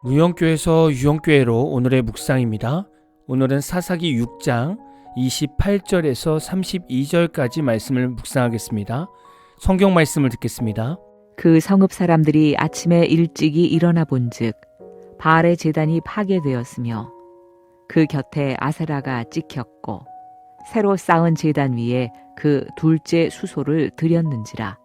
무영교에서 유영교회로 오늘의 묵상입니다. 오늘은 사사기 6장 28절에서 32절까지 말씀을 묵상하겠습니다. 성경 말씀을 듣겠습니다. 그 성읍 사람들이 아침에 일찍이 일어나 본즉 바알의 제단이 파괴되었으며 그 곁에 아세라가 찍혔고 새로 쌓은 제단 위에 그 둘째 수소를 들였는지라.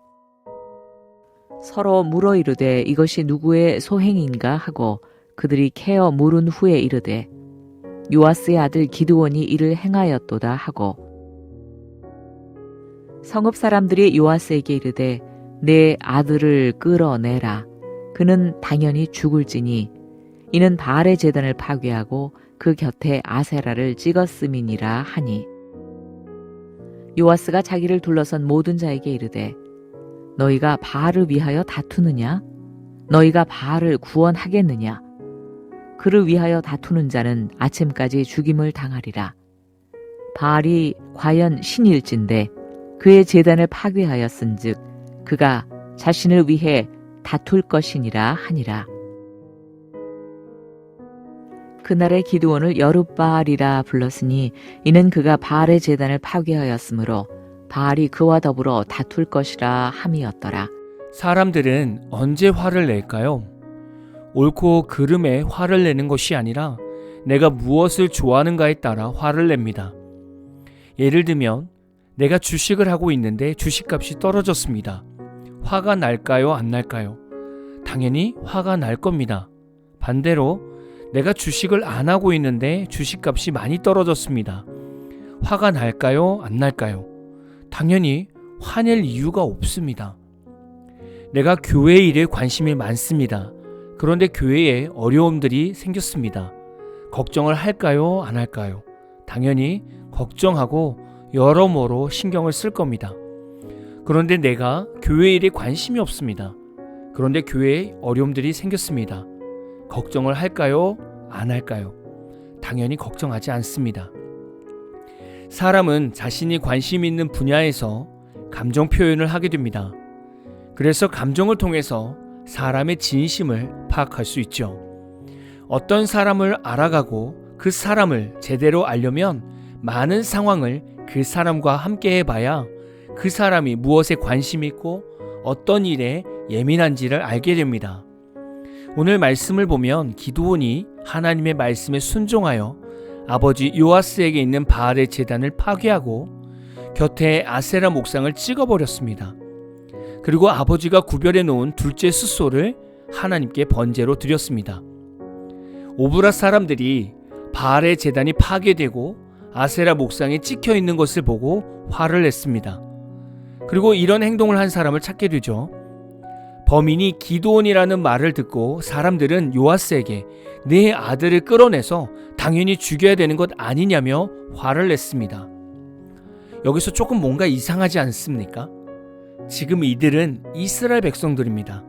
서로 물어 이르되 이것이 누구의 소행인가 하고 그들이 캐어 물은 후에 이르되 요아스의 아들 기드온이 이를 행하였도다 하고, 성읍 사람들이 요아스에게 이르되 내 아들을 끌어내라. 그는 당연히 죽을지니 이는 바알의 제단을 파괴하고 그 곁에 아세라를 찍었음이니라 하니, 요아스가 자기를 둘러선 모든 자에게 이르되 너희가 바알을 위하여 다투느냐? 너희가 바알을 구원하겠느냐? 그를 위하여 다투는 자는 아침까지 죽임을 당하리라. 바알이 과연 신일진데 그의 제단을 파괴하였은즉 그가 자신을 위해 다툴 것이니라 하니라. 그날의 기드온을 여룻바알이라 불렀으니 이는 그가 바알의 제단을 파괴하였으므로 바알이 그와 더불어 다툴 것이라 함이었더라. 사람들은 언제 화를 낼까요? 옳고 그름에 화를 내는 것이 아니라 내가 무엇을 좋아하는가에 따라 화를 냅니다. 예를 들면 내가 주식을 하고 있는데 주식값이 떨어졌습니다. 화가 날까요? 안 날까요? 당연히 화가 날 겁니다. 반대로 내가 주식을 안 하고 있는데 주식값이 많이 떨어졌습니다. 화가 날까요? 안 날까요? 당연히 화낼 이유가 없습니다. 내가 교회 일에 관심이 많습니다. 그런데 교회에 어려움들이 생겼습니다. 걱정을 할까요? 안 할까요? 당연히 걱정하고 여러모로 신경을 쓸 겁니다. 그런데 내가 교회 일에 관심이 없습니다. 그런데 교회에 어려움들이 생겼습니다. 걱정을 할까요? 안 할까요? 당연히 걱정하지 않습니다. 사람은 자신이 관심 있는 분야에서 감정 표현을 하게 됩니다. 그래서 감정을 통해서 사람의 진심을 파악할 수 있죠. 어떤 사람을 알아가고 그 사람을 제대로 알려면 많은 상황을 그 사람과 함께 해봐야 그 사람이 무엇에 관심이 있고 어떤 일에 예민한지를 알게 됩니다. 오늘 말씀을 보면 기드온이 하나님의 말씀에 순종하여 아버지 요아스에게 있는 바알의 제단을 파괴하고 곁에 아세라 목상을 찍어버렸습니다. 그리고 아버지가 구별해 놓은 둘째 숫소를 하나님께 번제로 드렸습니다. 오브라 사람들이 바알의 제단이 파괴되고 아세라 목상에 찍혀 있는 것을 보고 화를 냈습니다. 그리고 이런 행동을 한 사람을 찾게 되죠. 범인이 기드온이라는 말을 듣고 사람들은 요아스에게 내 아들을 끌어내서 당연히 죽여야 되는 것 아니냐며 화를 냈습니다. 여기서 조금 뭔가 이상하지 않습니까? 지금 이들은 이스라엘 백성들입니다.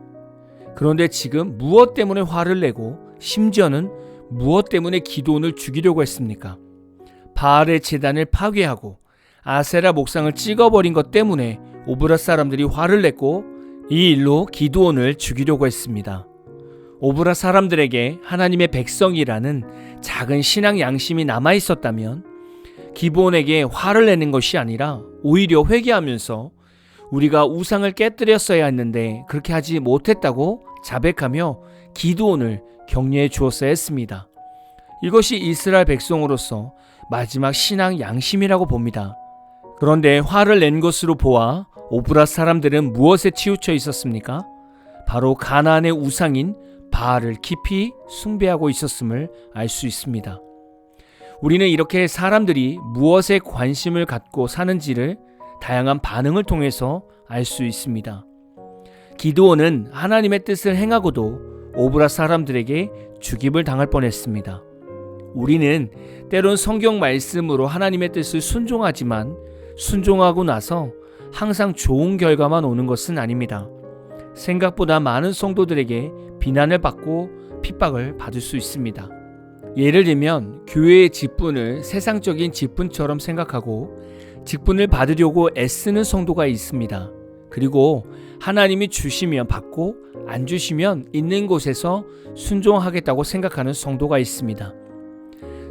그런데 지금 무엇 때문에 화를 내고 심지어는 무엇 때문에 기드온을 죽이려고 했습니까? 바알의 제단을 파괴하고 아세라 목상을 찍어버린 것 때문에 오브라 사람들이 화를 냈고 이 일로 기드온을 죽이려고 했습니다. 오브라 사람들에게 하나님의 백성이라는 작은 신앙 양심이 남아있었다면 기드온에게 화를 내는 것이 아니라 오히려 회개하면서 우리가 우상을 깨뜨렸어야 했는데 그렇게 하지 못했다고 자백하며 기드온을 격려해 주었어야 했습니다. 이것이 이스라엘 백성으로서 마지막 신앙 양심이라고 봅니다. 그런데 화를 낸 것으로 보아 오브라 사람들은 무엇에 치우쳐 있었습니까? 바로 가나안의 우상인 바알을 깊이 숭배하고 있었음을 알 수 있습니다. 우리는 이렇게 사람들이 무엇에 관심을 갖고 사는지를 다양한 반응을 통해서 알 수 있습니다. 기드온은 하나님의 뜻을 행하고도 오브라 사람들에게 죽임을 당할 뻔했습니다. 우리는 때론 성경 말씀으로 하나님의 뜻을 순종하지만 순종하고 나서 항상 좋은 결과만 오는 것은 아닙니다. 생각보다 많은 성도들에게 비난을 받고 핍박을 받을 수 있습니다. 예를 들면 교회의 직분을 세상적인 직분처럼 생각하고 직분을 받으려고 애쓰는 성도가 있습니다. 그리고 하나님이 주시면 받고 안 주시면 있는 곳에서 순종하겠다고 생각하는 성도가 있습니다.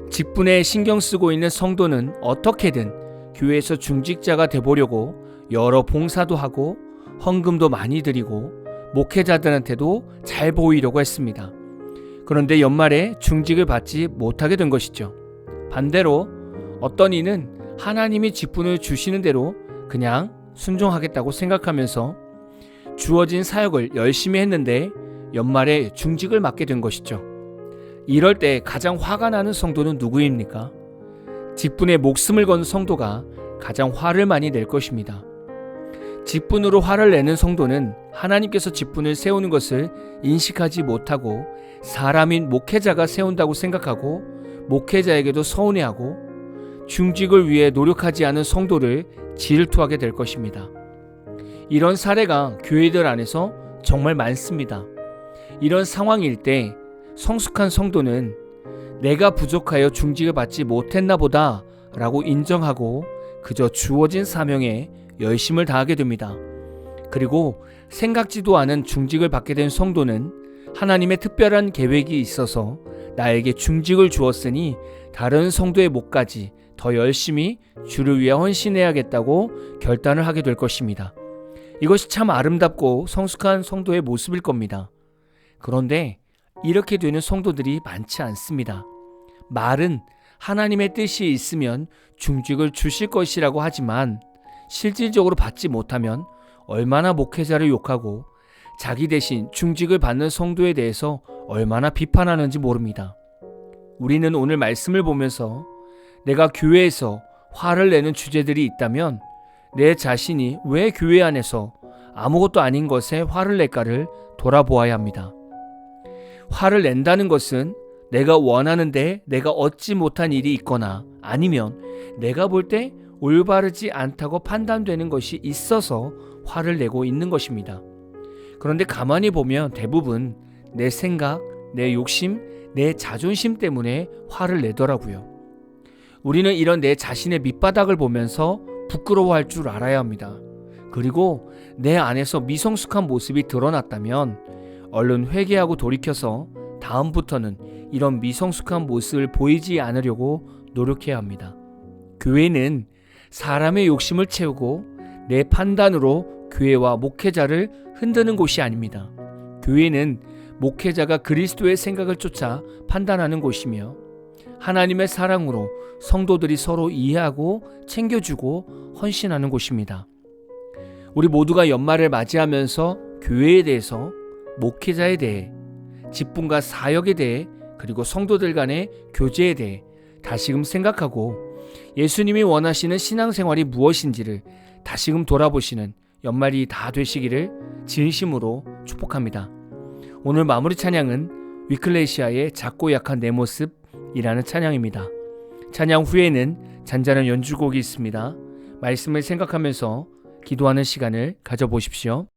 직분에 신경 쓰고 있는 성도는 어떻게든 교회에서 중직자가 돼보려고 여러 봉사도 하고 헌금도 많이 드리고 목회자들한테도 잘 보이려고 했습니다. 그런데 연말에 중직을 받지 못하게 된 것이죠. 반대로 어떤 이는 하나님이 직분을 주시는 대로 그냥 순종하겠다고 생각하면서 주어진 사역을 열심히 했는데 연말에 중직을 맡게 된 것이죠. 이럴 때 가장 화가 나는 성도는 누구입니까? 직분에 목숨을 건 성도가 가장 화를 많이 낼 것입니다. 직분으로 화를 내는 성도는 하나님께서 직분을 세우는 것을 인식하지 못하고 사람인 목회자가 세운다고 생각하고 목회자에게도 서운해하고 중직을 위해 노력하지 않은 성도를 질투하게 될 것입니다. 이런 사례가 교회들 안에서 정말 많습니다. 이런 상황일 때 성숙한 성도는 내가 부족하여 중직을 받지 못했나 보다 라고 인정하고 그저 주어진 사명에 열심을 다하게 됩니다. 그리고 생각지도 않은 중직을 받게 된 성도는 하나님의 특별한 계획이 있어서 나에게 중직을 주었으니 다른 성도의 목까지 더 열심히 주를 위해 헌신해야겠다고 결단을 하게 될 것입니다. 이것이 참 아름답고 성숙한 성도의 모습일 겁니다. 그런데 이렇게 되는 성도들이 많지 않습니다. 말은 하나님의 뜻이 있으면 중직을 주실 것이라고 하지만 실질적으로 받지 못하면 얼마나 목회자를 욕하고 자기 대신 중직을 받는 성도에 대해서 얼마나 비판하는지 모릅니다. 우리는 오늘 말씀을 보면서 내가 교회에서 화를 내는 주제들이 있다면 내 자신이 왜 교회 안에서 아무것도 아닌 것에 화를 낼까를 돌아보아야 합니다. 화를 낸다는 것은 내가 원하는데 내가 얻지 못한 일이 있거나 아니면 내가 볼 때 올바르지 않다고 판단되는 것이 있어서 화를 내고 있는 것입니다. 그런데 가만히 보면 대부분 내 생각, 내 욕심, 내 자존심 때문에 화를 내더라고요. 우리는 이런 내 자신의 밑바닥을 보면서 부끄러워할 줄 알아야 합니다. 그리고 내 안에서 미성숙한 모습이 드러났다면 얼른 회개하고 돌이켜서 다음부터는 이런 미성숙한 모습을 보이지 않으려고 노력해야 합니다. 교회는 사람의 욕심을 채우고 내 판단으로 교회와 목회자를 흔드는 곳이 아닙니다. 교회는 목회자가 그리스도의 생각을 쫓아 판단하는 곳이며 하나님의 사랑으로 성도들이 서로 이해하고 챙겨주고 헌신하는 곳입니다. 우리 모두가 연말을 맞이하면서 교회에 대해서, 목회자에 대해, 직분과 사역에 대해, 그리고 성도들 간의 교제에 대해 다시금 생각하고 예수님이 원하시는 신앙생활이 무엇인지를 다시금 돌아보시는 연말이 다 되시기를 진심으로 축복합니다. 오늘 마무리 찬양은 위클레시아의 작고 약한 내 모습이라는 찬양입니다. 찬양 후에는 잔잔한 연주곡이 있습니다. 말씀을 생각하면서 기도하는 시간을 가져보십시오.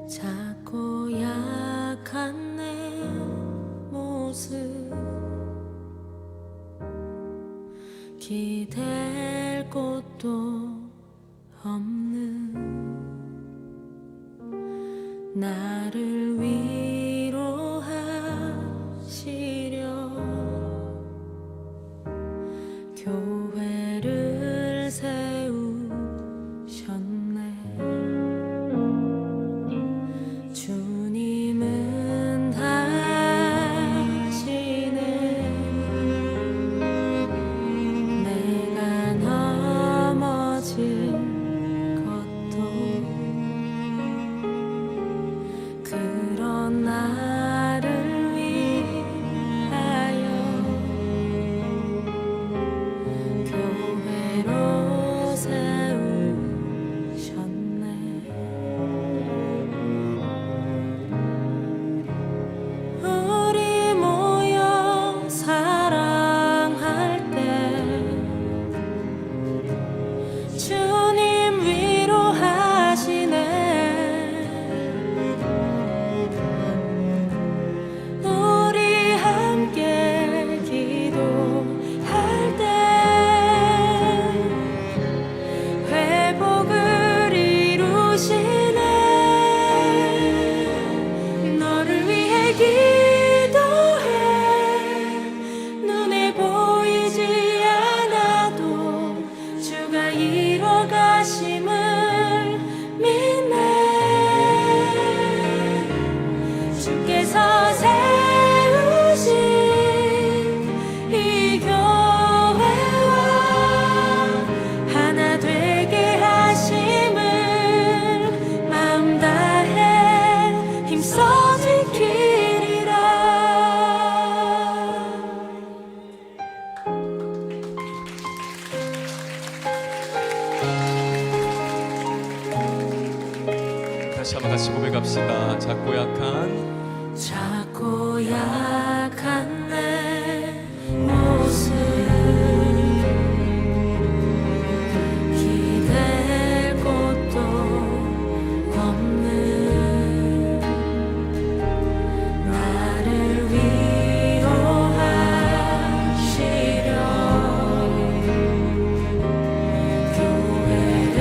작고 약한 내 모습 기댈 곳도 없는 나를 위로하시려 교회를 세우셨네. 주님은 하시네. 내가 넘어질 것도 그런 나를 위하여 다시 한번 같이 고백합시다. 작고 약한 작고 약한 내 모습 기댈 곳도 없는 나를 위로하시려 교회를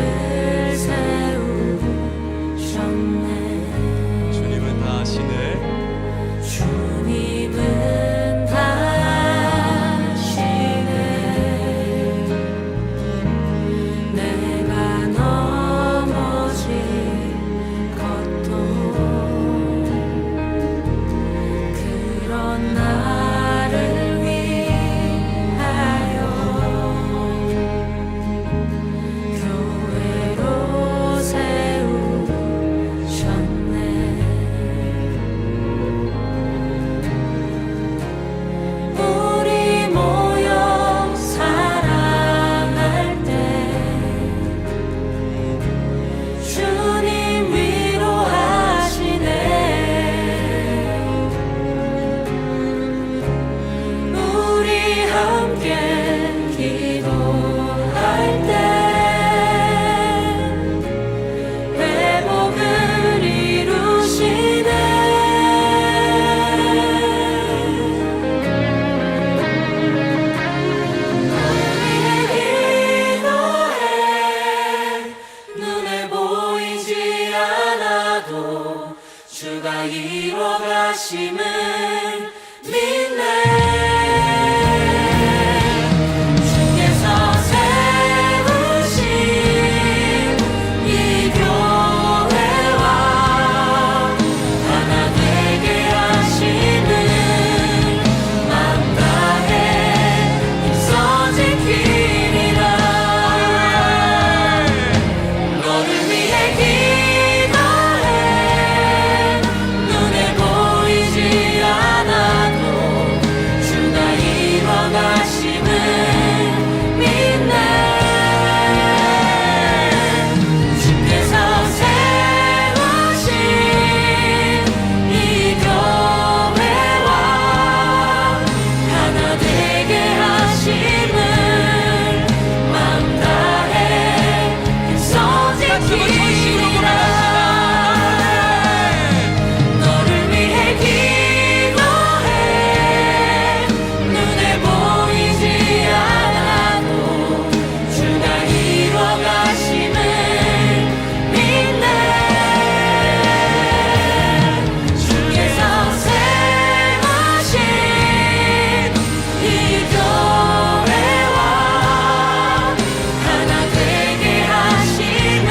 세우셨네. 주님은 다 아시네. 주님은 다 아시네. 내가 넘어질 것도 그런 나를 위하여 교회로 세우셨네. 우리 모여 사랑할 때 주님 위로하시네. 우리 함께 기도할 때 회복을 이루시네. 기도해 눈에 보이지 않아도 주가 이뤄가심을 믿네. 주께서 세우신 이 교회와 하나 되게 하심을 맘 다해 힘써 지키리라. 너를 위해 기도해 눈에 보이지 않아도 주가 이뤄가심을 믿네. 주께서 세우신 이 교회와 하나 되게 하심을 맘 다해 힘써 지키리라. 너를 위해 기도해 눈에 보이지 않아도 주가 이뤄가심을 믿네. 주께서 세우신 이 교회와 하나 되게 하심을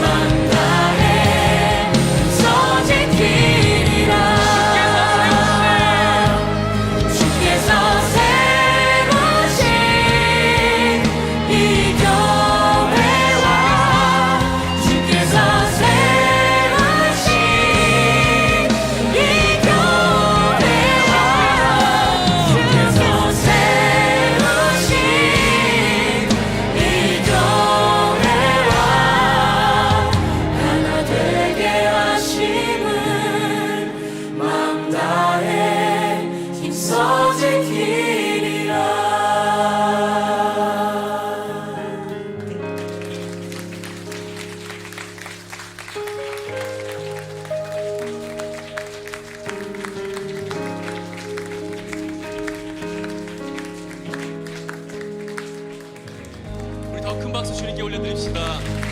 맘 다해 힘써 지키리라. 주께서 세우신 이 교회와 주께서 세우신 이 교회와 주께서 세우신 이 교회와 하나 되게 하심을 맘 다해 힘써 지키리라. 우리 더 큰 박수 주님께 올려드립시다.